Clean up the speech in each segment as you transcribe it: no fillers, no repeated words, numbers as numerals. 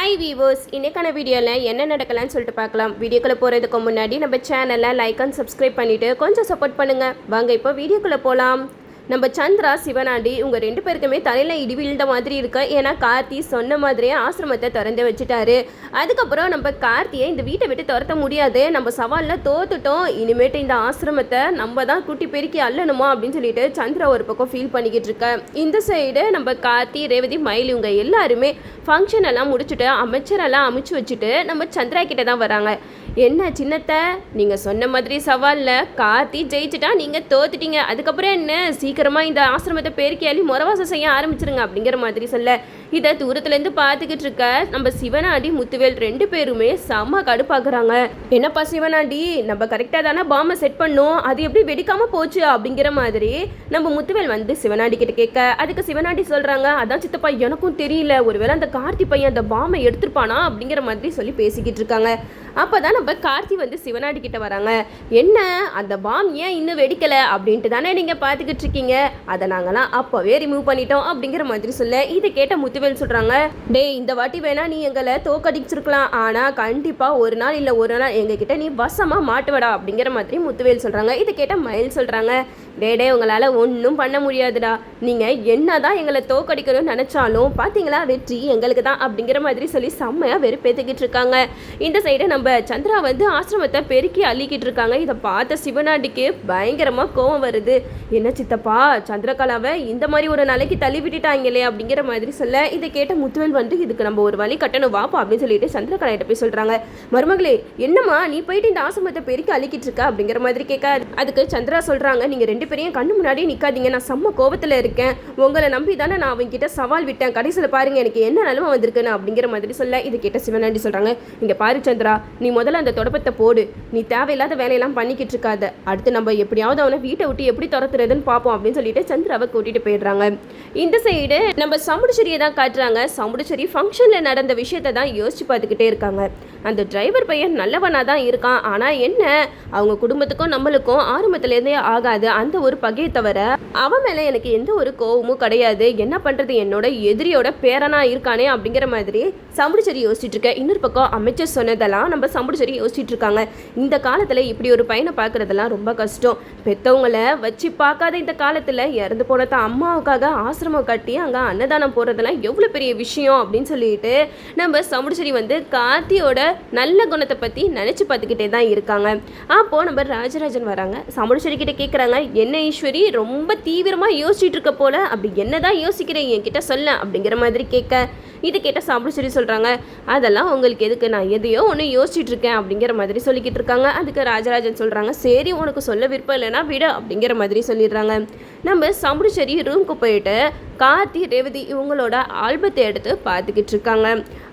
Hi viewers, இன்றைக்கான வீடியோவில் என்ன நடக்கலாம்னு சொல்லிட்டு பார்க்கலாம். வீடியோக்குள்ளே போகிறதுக்கு முன்னாடி நம்ம சேனலை லைக் அண்ட் சப்ஸ்கிரைப் பண்ணிவிட்டு கொஞ்சம் சப்போர்ட் பண்ணுங்கள். வாங்க இப்போ வீடியோக்குள்ளே போகலாம். நம்ம சந்திரா சிவனாண்டி இவங்க 2 பேருக்குமே தலையில் இடி விழுந்த மாதிரி இருக்கு. ஏன்னா கார்த்தி சொன்ன மாதிரியே ஆசிரமத்தை திறந்து வச்சுட்டாரு. அதுக்கப்புறம் நம்ம கார்த்தியை இந்த வீட்டை விட்டு துரத்த முடியாது, நம்ம சவாலில் தோத்துட்டோம், இனிமேட்டு இந்த ஆசிரமத்தை நம்ம தான் கூட்டி பெருக்கி அள்ளணுமா அப்படின்னு சொல்லிட்டு சந்திரா ஒரு பக்கம் ஃபீல் பண்ணிக்கிட்டு இருக்க. இந்த சைடு நம்ம கார்த்தி, ரேவதி, மயில் இவங்க எல்லாருமே ஃபங்க்ஷன் எல்லாம் முடிச்சுட்டு அமைச்சரெல்லாம் அமைச்சு வச்சுட்டு நம்ம சந்திரா கிட்ட தான் வராங்க. என்ன சின்னத்தை, நீங்கள் சொன்ன மாதிரி சவாலில் கார்த்தி ஜெயிச்சுட்டா நீங்கள் தோத்துட்டீங்க, அதுக்கப்புறம் என்ன சீக்கிரமாக இந்த ஆசிரமத்தை பெருக்கி அள்ளி முறவாசம் செய்ய ஆரம்பிச்சிருங்க அப்படிங்கிற மாதிரி சொல்ல, இதை தூரத்துலேருந்து பார்த்துக்கிட்டு இருக்க நம்ம சிவனாண்டி, முத்துவேல் 2 பேருமே செம்ம கடுப்பாக்குறாங்க. என்னப்பா சிவனாண்டி, நம்ம கரெக்டாக தானே பாம்பை செட் பண்ணோம், அது எப்படி வெடிக்காமல் போச்சு அப்படிங்கிற மாதிரி நம்ம முத்துவேல் வந்து சிவனாண்டி கிட்ட கேட்க, அதுக்கு சிவனாண்டி சொல்கிறாங்க, அதான் சித்தப்பா எனக்கும் தெரியல, ஒருவேளை அந்த கார்த்தி பையன் அந்த பாம்பை எடுத்துருப்பானா அப்படிங்கிற மாதிரி சொல்லி பேசிக்கிட்டு இருக்காங்க. அப்போ தான் நம்ம கார்த்தி வந்து சிவனாண்டி கிட்ட வராங்க. என்ன அந்த பாம் ஏன் இன்னும் வெடிக்கலை அப்படின்ட்டு தானே நீங்கள் பார்த்துக்கிட்டு இருக்கீங்க, அதை நாங்களாம் அப்போவே ரிமூவ் பண்ணிட்டோம் அப்படிங்கிற மாதிரி சொல்ல, இதை கேட்ட முத்துவேல் சொல்கிறாங்க, டே இந்த வாட்டி வேணா நீ எங்களை தோக்கடிச்சிருக்கலாம், ஆனால் கண்டிப்பாக ஒரு நாள் இல்லை ஒரு நாள் எங்ககிட்ட நீ வசமாக மாட்டுவடா அப்படிங்கிற மாதிரி முத்துவேல் சொல்கிறாங்க. இதை கேட்ட மயில் சொல்கிறாங்க, டே உங்களால் ஒன்றும் பண்ண முடியாதுடா, நீங்கள் என்ன தான் எங்களை தோக்கடிக்கணும்னு நினச்சாலும் பார்த்தீங்களா வெற்றி எங்களுக்கு தான் அப்படிங்கிற மாதிரி சொல்லி செம்மையாக வெறுப்பேற்றிக்கிட்டு இருக்காங்க. இந்த சைடு நம்ம சந்திரா வந்து ஆசிரமத்தை பெருக்கி அள்ளிக்கிட்டு இருக்காங்க. இதை பார்த்த சிவனாண்டிக்கு பயங்கரமாக கோவம் வருது. என்ன சித்தப்பா, சந்திரகலாவை இந்த மாதிரி ஒரு நாளைக்கு தள்ளி விட்டுட்டாங்களே அப்படிங்கிற மாதிரி சொல்ல, இதை கேட்ட முத்துவேல் வந்து இதுக்கு நம்ம ஒரு வழி கட்டணும் வாப்பா அப்படின்னு சொல்லிட்டு சந்திரகலாயிட்ட போய் சொல்கிறாங்க. மருமகளே என்னம்மா நீ போயிட்டு இந்த ஆசிரமத்தை பெருக்கி அள்ளிக்கிட்டு இருக்கா அப்படிங்கிற மாதிரி கேட்க, அதுக்கு சந்திரா சொல்கிறாங்க, நீங்கள் 2 பேரையும் கண்ணு முன்னாடி நிற்காதீங்க, நான் செம்ம கோபத்தில் இருக்கேன், உங்களை நம்பி தானே நான் அவங்க கிட்ட சவால் விட்டேன், கடைசியில் பாருங்க எனக்கு என்ன நிலமை வந்திருக்குன்னு அப்படிங்கிற மாதிரி சொல்ல, இதை கேட்ட சிவனாண்டி சொல்கிறாங்க, இங்கே பாரு சந்திரா, நீ முதல்ல அந்த தொடப்பத்தை போடு, நீ தேவையில்லாத வேலையெல்லாம் பண்ணிக்கிட்டு இருக்காத, அடுத்து நம்ம எப்படியாவது அவனை வீட்டை விட்டு எப்படி துரத்துறதுன்னு பார்ப்போம் அப்படின்னு சொல்லிட்டு சந்திராவை கூட்டிட்டு போயிடுறாங்க. இந்த சைடு நம்ம சமுடிச்சேரியை தான் காட்டுறாங்க. சமுடிச்சேரி ஃபங்க்ஷனில் நடந்த விஷயத்தை தான் யோசிச்சு பார்த்துக்கிட்டே இருக்காங்க. அந்த டிரைவர் பையன் நல்லவனாக தான் இருக்கான், ஆனால் என்ன அவங்க குடும்பத்துக்கும் நம்மளுக்கும் ஆரம்பத்துலேருந்தே ஆகாது அந்த ஒரு பகையை தவிர அவன் மேலே எனக்கு எந்த ஒரு கோவமும் கிடையாது, என்ன பண்ணுறது என்னோட எதிரியோட பேரனா இருக்கானே அப்படிங்கிற மாதிரி சமுடிச்சேரி யோசிச்சுட்டு இருக்க. இன்னொரு பக்கம் அமைச்சர் சொன்னதெல்லாம் நம்ம சமுடிச்சேரி யோசிச்சுட்டு இருக்காங்க. இந்த காலத்தில் இப்படி ஒரு பையனை பார்க்குறதெல்லாம் ரொம்ப கஷ்டம், பெற்றவங்களை வச்சு பார்க்காத இந்த காலத்தில் இறந்து போன தான் அம்மாவுக்காக ஆசிரமம் கட்டி அங்கே அன்னதானம் போடுறதெல்லாம் எவ்வளோ பெரிய விஷயம் அப்படின்னு சொல்லிட்டு நம்ம சமுடிச்சேரி வந்து கார்த்தியோட நல்ல குணத்தை பற்றி நினச்சி பார்த்துக்கிட்டே தான் இருக்காங்க. அப்போது நம்ம ராஜராஜன் வராங்க. சமுடிச்சேரி கிட்ட கேட்குறாங்க, என்ன ஈஸ்வரி ரொம்ப தீவிரமாக யோசிச்சுட்டு இருக்க போல, அப்படி என்ன தான் யோசிக்கிறேன் என்கிட்ட சொல்ல அப்படிங்கிற மாதிரி கேட்க, இது கேட்ட சமுடிச்சேரி சொல்கிறாங்க, அதெல்லாம் உங்களுக்கு எதுக்கு, நான் எதையோ ஒன்று யோசிச்சுட்டு இருக்கேன் அப்படிங்கிற மாதிரி சொல்லிக்கிட்டு இருக்காங்க. அதுக்கு ராஜராஜன் சொல்கிறாங்க, சரி உனக்கு சொல்ல விருப்பம் இல்லைனா விட அப்படிங்கிற மாதிரி சொல்லிடுறாங்க. நம்ம சமுடிச்சேரி ரூமுக்கு போயிட்டு கார்த்தி, ரேவதி இவங்களோட ஆல்பத்தை எடுத்து பார்த்துக்கிட்டு இருக்காங்க.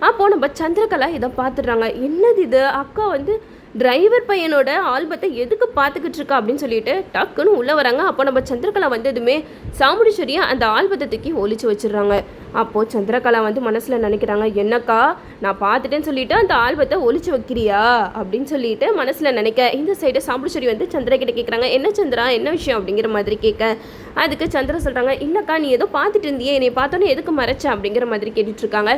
அப்போது நம்ம சந்திரகலா இதை பார்த்துடுறாங்க. என்னது இது, அக்கா வந்து டிரைவர் பையனோட ஆல்பத்தை எதுக்கு பார்த்துக்கிட்டு இருக்கா அப்படின்னு சொல்லிட்டு டக்குன்னு உள்ளே வராங்க. அப்போ நம்ம சந்திரகலா வந்ததுமே சாமுடிச்சேரியை அந்த ஆல்பத்தை தூக்கி ஒழிச்சு வச்சிடுறாங்க. அப்போது சந்திரகலா வந்து மனசில் நினைக்கிறாங்க, என்னக்கா நான் பார்த்துட்டேன்னு சொல்லிட்டு அந்த ஆல்பத்தை ஒழிச்சு வைக்கிறியா அப்படின்னு சொல்லிட்டு மனசில் நினைக்க, இந்த சைடு சாமுடிச்சேரி வந்து சந்திரா கிட்ட கேட்குறாங்க, என்ன சந்திரா என்ன விஷயம் அப்படிங்கிற மாதிரி கேட்க, அதுக்கு சந்திரா சொல்கிறாங்க, இல்லைக்கா நீ ஏதோ பார்த்துட்டு இருந்தியே, என்னை பார்த்தோன்னே எதுக்கு மறைச்ச அப்படிங்கிற மாதிரி கேட்டுட்ருக்காங்க.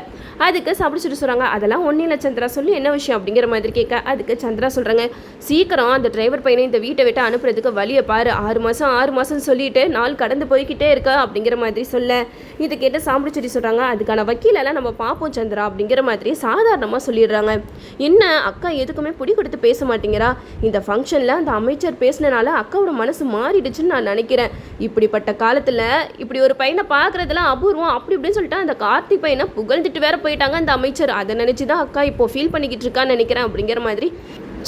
அதுக்கு சாமுடிச்சேரி சொல்கிறாங்க, அதெல்லாம் ஒன்றும் இல்லை சந்திரா, சொல்லி என்ன விஷயம் அப்படிங்கிற மாதிரி கேட்க, அதுக்கு சந்திரா சொல்கிறாங்க, சீக்கிரம் அந்த டிரைவர் பையனை இந்த வீட்டை விட்டு அனுப்புறதுக்கு வழியை பாரு, 6 மாதம் சொல்லிட்டு நாள் கடந்து போய்கிட்டே இருக்கா அப்படிங்கிற மாதிரி சொல்ல, இது கேட்டு சாமுடிச்சேரி சொல்கிறாங்க, அதுக்கான வக்கீலெல்லாம் நம்ம பார்ப்போம் சந்திரா அப்படிங்கிற மாதிரி சாதாரணமாக சொல்லிடுறாங்க. என்ன அக்கா எதுக்குமே பிடி கொடுத்து பேச மாட்டேங்கிறா, இந்த ஃபங்க்ஷனில் அந்த அமைச்சர் பேசினால அக்காவோட மனசு மாறிடுச்சுன்னு நான் நினைக்கிறேன், இப்படிப்பட்ட காலத்தில் இப்படி ஒரு பையனை பார்க்குறதுலாம் அபூர்வம் அப்படி இப்படின்னு சொல்லிட்டு அந்த கார்த்தி பையனை புகழ்ந்துட்டு வேற போயிட்டாங்க அந்த அமைச்சர், அதை நினச்சி தான் அக்கா இப்போ ஃபீல் பண்ணிக்கிட்டு இருக்கான்னு நினைக்கிறேன் அப்படிங்கிற மாதிரி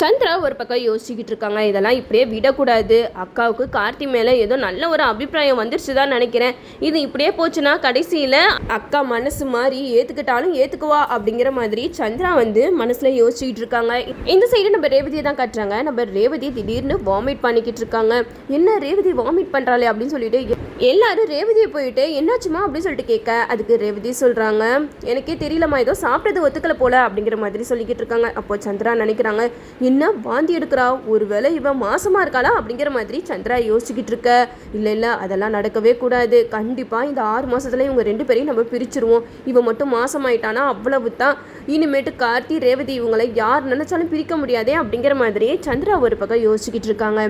சந்திரா ஒரு பக்கம் யோசிச்சுக்கிட்டு இருக்காங்க. இதெல்லாம் இப்படியே விடக்கூடாது, அக்காவுக்கு கார்த்தி மேலே ஏதோ நல்ல ஒரு அபிப்பிராயம் வந்துருச்சு தான் நினைக்கிறேன், இது இப்படியே போச்சுன்னா கடைசியில் அக்கா மனசு மாதிரி ஏற்றுக்கிட்டாலும் ஏற்றுக்குவா அப்படிங்கிற மாதிரி சந்திரா வந்து மனசில் யோசிச்சுக்கிட்டு இருக்காங்க. இந்த சைடு நம்ம ரேவதியை தான் காட்டுறாங்க. நம்ம ரேவதி திடீர்னு வாமிட் பண்ணிக்கிட்டு இருக்காங்க. என்ன ரேவதி வாமிட் பண்ணுறாளே அப்படின்னு சொல்லிட்டு எல்லாரும் ரேவதியை போயிட்டு என்னாச்சுமா அப்படின்னு சொல்லிட்டு கேட்க அதுக்கு ரேவதி சொல்கிறாங்க, எனக்கே தெரியலம்மா, ஏதோ சாப்பிட்டது ஒத்துக்கலை போல அப்படிங்கிற மாதிரி சொல்லிக்கிட்டு இருக்காங்க. அப்போ சந்திரா நினைக்கிறாங்க, என்ன வாந்தி எடுக்கிறா, ஒருவேளை இவன் மாசமாக இருக்காளா அப்படிங்கிற மாதிரி சந்திரா யோசிச்சுக்கிட்டு இருக்க. இல்லை அதெல்லாம் நடக்கவே கூடாது, கண்டிப்பாக இந்த 6 மாதத்துல இவங்க 2 பேரையும் நம்ம பிரிச்சிருவோம். இவன் மட்டும் மாசமாயிட்டானா அவ்வளவு தான், இனிமேட்டு கார்த்தி ரேவதி இவங்களை யார் நினைச்சாலும் பிரிக்க முடியாதே அப்படிங்கிற மாதிரி சந்திரா ஒரு பக்கம் யோசிச்சுக்கிட்டு இருக்காங்க.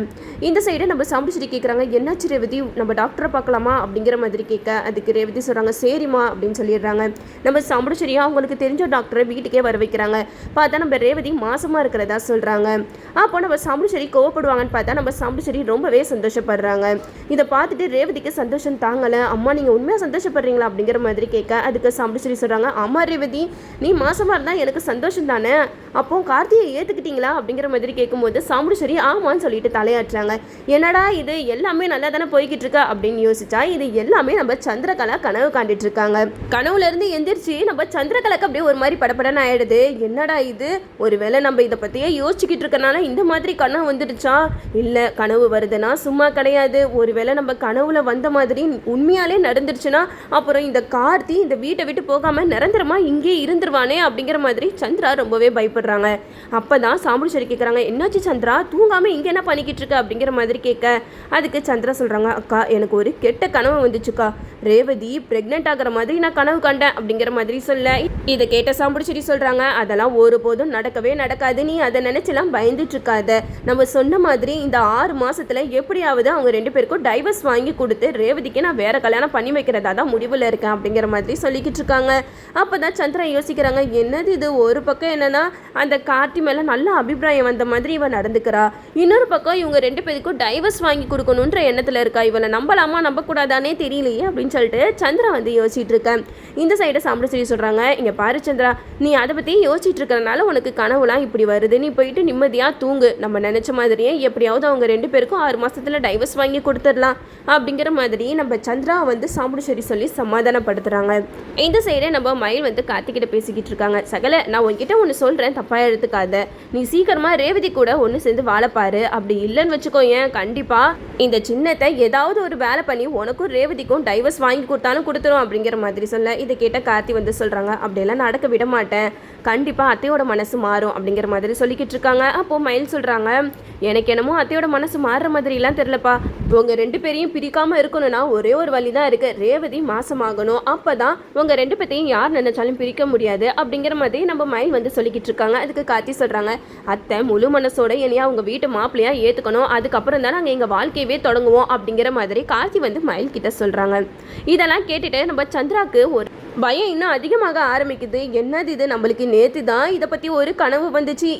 இந்த சைடு நம்ம சாம்பிடிச்சிட்டு கேட்குறாங்க, என்னாச்சு ரேவதி, நம்ம டாக்டரை பார்க்கலாமா அப்படிங்கிற மாதிரி கேட்க அதுக்கு ரேவதி சொல்கிறாங்க, சரிம்மா அப்படின்னு சொல்லிடுறாங்க. நம்ம சாம்பிடிச்சரியா அவங்களுக்கு தெரிஞ்ச டாக்டரை வீட்டுக்கே வர வைக்கிறாங்க. பார்த்தா நம்ம ரேவதி மாசமாக இருக்கிறதா சொல்கிறாங்க. அப்போ நம்ம சாம்பிடிச்சரி கோவப்படுவாங்கன்னு பார்த்தா நம்ம சாம்பிடிச்சரி ரொம்பவே சந்தோஷப்படுறாங்க. இதை பார்த்துட்டு ரேவதிக்கு சந்தோஷம் தாங்கலை. அம்மா நீங்கள் உண்மையாக சந்தோஷப்படுறீங்களா அப்படிங்கிற மாதிரி கேட்க அதுக்கு சாம்பிடிச்சரி சொல்கிறாங்க, அம்மா ரேவதி நீ மாசமாக இருந்தால் எனக்கு சந்தோஷம் தானே, அப்போ கார்த்தியை ஏற்றுக்கிட்டீங்களா அப்படிங்கிற மாதிரி கேட்கும்போது சாம்பிடிச்சரி ஆமான்னு சொல்லிட்டு தலையாட்டுறாங்க. என்னடா இது எல்லாமே நல்லா தானே போய்கிட்டு இருக்கா அப்படின்னு யோசிச்சா இது எல்லாமே நம்ம சந்திரகலா கனவு காண்டிட்டு இருக்காங்க. கனவுல இருந்து எந்திரிச்சு நம்ம சந்திரகலாக்கு அப்படியே ஒரு மாதிரி படப்படன்னு ஆயிடுது. என்னடா இது, ஒருவேளை நம்ம இதை பத்தியே யோசிச்சுக்கிட்டு இருக்கனால இந்த மாதிரி கனவு வந்துடுச்சா, இல்ல கனவு வருதுன்னா சும்மா கிடையாது, ஒருவேளை நம்ம கனவுல வந்த மாதிரி உண்மையாலே நடந்துருச்சுன்னா அப்புறம் இந்த கார்த்தி இந்த வீட்டை விட்டு போகாம நிரந்தரமா இங்கே இருந்துருவானே அப்படிங்கிற மாதிரி சந்திரா ரொம்பவே பயப்படுறாங்க. அப்பதான் சாம்பிடிச்சரி கேட்குறாங்க, என்னாச்சு சந்திரா, தூங்காம இங்க என்ன பண்ணிக்கிட்டு இருக்க அப்படிங்கிற மாதிரி கேட்க அதுக்கு சந்திரா சொல்றாங்க, அக்கா எனக்கு ஒரு கெட்ட கனவு வந்துச்சுக்கா, ரேவதி பிரெக்னென்ட் ஆகிற மாதிரி நான் கனவு கண்டேன் அப்படிங்கிற மாதிரி சொல்ல இதை கேட்ட சாம்பிடிச்சரி சொல்றாங்க, அதெல்லாம் ஒருபோதும் நடக்கவே நடக்காது, நீ அதை நினைச்செல்லாம் பயந்துட்டு இருக்காத, நம்ம சொன்ன மாதிரி இந்த 6 மாசத்துல எப்படியாவது அவங்க 2 பேருக்கும் டைவர்ஸ் வாங்கி கொடுத்து ரேவதிக்கு நான் வேற கல்யாணம் பண்ணி வைக்கிறதா தான் முடிவில் இருக்கேன் அப்படிங்கிற மாதிரி சொல்லிக்கிட்டு இருக்காங்க. அப்பதான் சந்திரா யோசிக்கிறாங்க, என்னது இது, ஒரு பக்கம் என்னன்னா அந்த கார்த்தி மேல நல்ல அபிப்பிராயம் வந்த மாதிரி இவன் நடந்துக்கிறா, இன்னொரு பக்கம் இவங்க 2 பேருக்கும் டைவர்ஸ் வாங்கி கொடுக்கணுன்ற எண்ணத்துல இருக்கா, இவளை நம்பலாமா நம்பக்கூடாதானே தெரியலையே அப்படின்னு சொல்லிட்டு சந்திரா வந்து யோசிச்சுட்டு இருக்கேன். இந்த சைடு சாம்பிடிச்சரி சொல்றாங்க, இங்க பாரு சந்திரா, நீ அதை பத்தி யோசிச்சுட்டு இருக்கறனால உனக்கு கனவுலாம் இப்படி வருது, நீ போயிட்டு நிம்மதியா தூங்கு, நம்ம நினைச்ச மாதிரியே எப்படியாவது அவங்க 2 பேருக்கும் 6 மாசத்துல டைவர்ஸ் வாங்கி கொடுத்துடலாம் அப்படிங்கிற மாதிரி நம்ம சந்திரா வந்து சாம்பிடிச்சரி சொல்லி சமாதானப்படுத்துறாங்க. இந்த சைடு நம்ம மயில் வந்து கார்த்திகிட்ட பேசிக்கிட்டு இருக்காங்க, சகல நான் உன்கிட்ட ஒன்று சொல்றேன், தப்பா எடுத்துக்காத, நீ சீக்கிரமா ரேவதி கூட ஒன்று சேர்ந்து வாழப்பாரு, அப்படி இல்லைன்னு வச்சுக்கோயேன் கண்டிப்பா இந்த சின்னத்தை ஏதாவது ஒரு வேலை பண்ணி உனக்கும் ரேவதிக்கும் டைவர்ஸ் வாங்கி கொடுத்தாலும் கொடுத்துரும் அப்படிங்கிற மாதிரி சொல்ல இதை கேட்ட கார்த்தி வந்து சொல்றாங்க, அப்படியெல்லாம் நடக்க விட மாட்டேன், கண்டிப்பா அத்தையோட மனசு மாறும் அப்படிங்கிற மாதிரி சொல்லிக்கிட்டு இருக்காங்க. அப்போ மயில் சொல்றாங்க, எனக்கு என்னமோ அத்தையோட மனசு மாறுற மாதிரிலாம் தெரியலப்பா, உங்க 2 பேரையும் பிரிக்காம இருக்கணும்னா ஒரே ஒரு வழி தான் இருக்கு, ரேவதி மாசமாகணும், அப்பதான் உங்க 2 பேரையும் யார் நினைச்சாலும் பிரிக்க முடியாது அப்படிங்கிற மாதிரி நம்ம மயில் வந்து சொல்லிக்கிட்டு இருக்காங்க. அதுக்கு கார்த்தி சொல்றாங்க, அத்தை முழு மனசோட என்னையா அவங்க வீட்டு மாப்பிள்ளையா ஏத்துக்கணும், அதுக்கப்புறம் தான் நாங்கள் எங்க வாழ்க்கையவே தொடங்குவோம் அப்படிங்கிற மாதிரி கார்த்தி வந்து மயில் கிட்ட சொல்றாங்க. இதெல்லாம் கேட்டுட்டு நம்ம சந்திராக்கு ஒரு பயம் இன்னும் அதிகமாக ஆரம்பிக்குது. என்னது இது, நம்மளுக்கு நேற்று தான் இதை பற்றி ஒரு கனவு வந்துச்சு,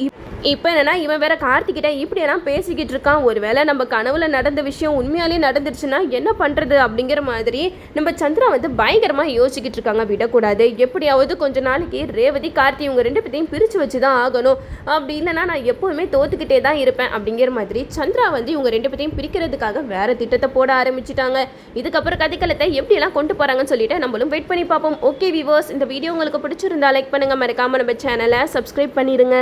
இப்போ என்னன்னா இவன் வேற கார்த்திகிட்ட இப்படியெல்லாம் பேசிக்கிட்டு இருக்கான், ஒருவேளை நம்ம கனவுல நடந்த விஷயம் உண்மையாலே நடந்துருச்சுன்னா என்ன பண்ணுறது அப்படிங்கிற மாதிரி நம்ம சந்திரா வந்து பயங்கரமாக யோசிச்சுக்கிட்டு இருக்காங்க. விடக்கூடாது, எப்படியாவது கொஞ்ச நாளைக்கு ரேவதி கார்த்தி இவங்க 2 பேரையும் பிரித்து வச்சு தான் ஆகணும், அப்படி இல்லைன்னா நான் எப்போவுமே தோத்துக்கிட்டே தான் இருப்பேன் அப்படிங்கிற மாதிரி சந்திரா வந்து இவங்க 2 பேரையும் பிரிக்கிறதுக்காக வேற திட்டத்தை போட ஆரம்பிச்சிட்டாங்க. இதுக்கப்புறம் கதைக்களத்தை எப்படியெல்லாம் கொண்டு போகிறாங்கன்னு சொல்லிட்டு நம்மளும் வெயிட் பண்ணி பார்ப்போம். ஓகே வியூவர்ஸ், இந்த வீடியோ உங்களுக்கு பிடிச்சிருந்தா லைக் பண்ணுங்கள், மறக்காமல் நம்ம சேனலை சப்ஸ்கிரைப் பண்ணிடுங்க.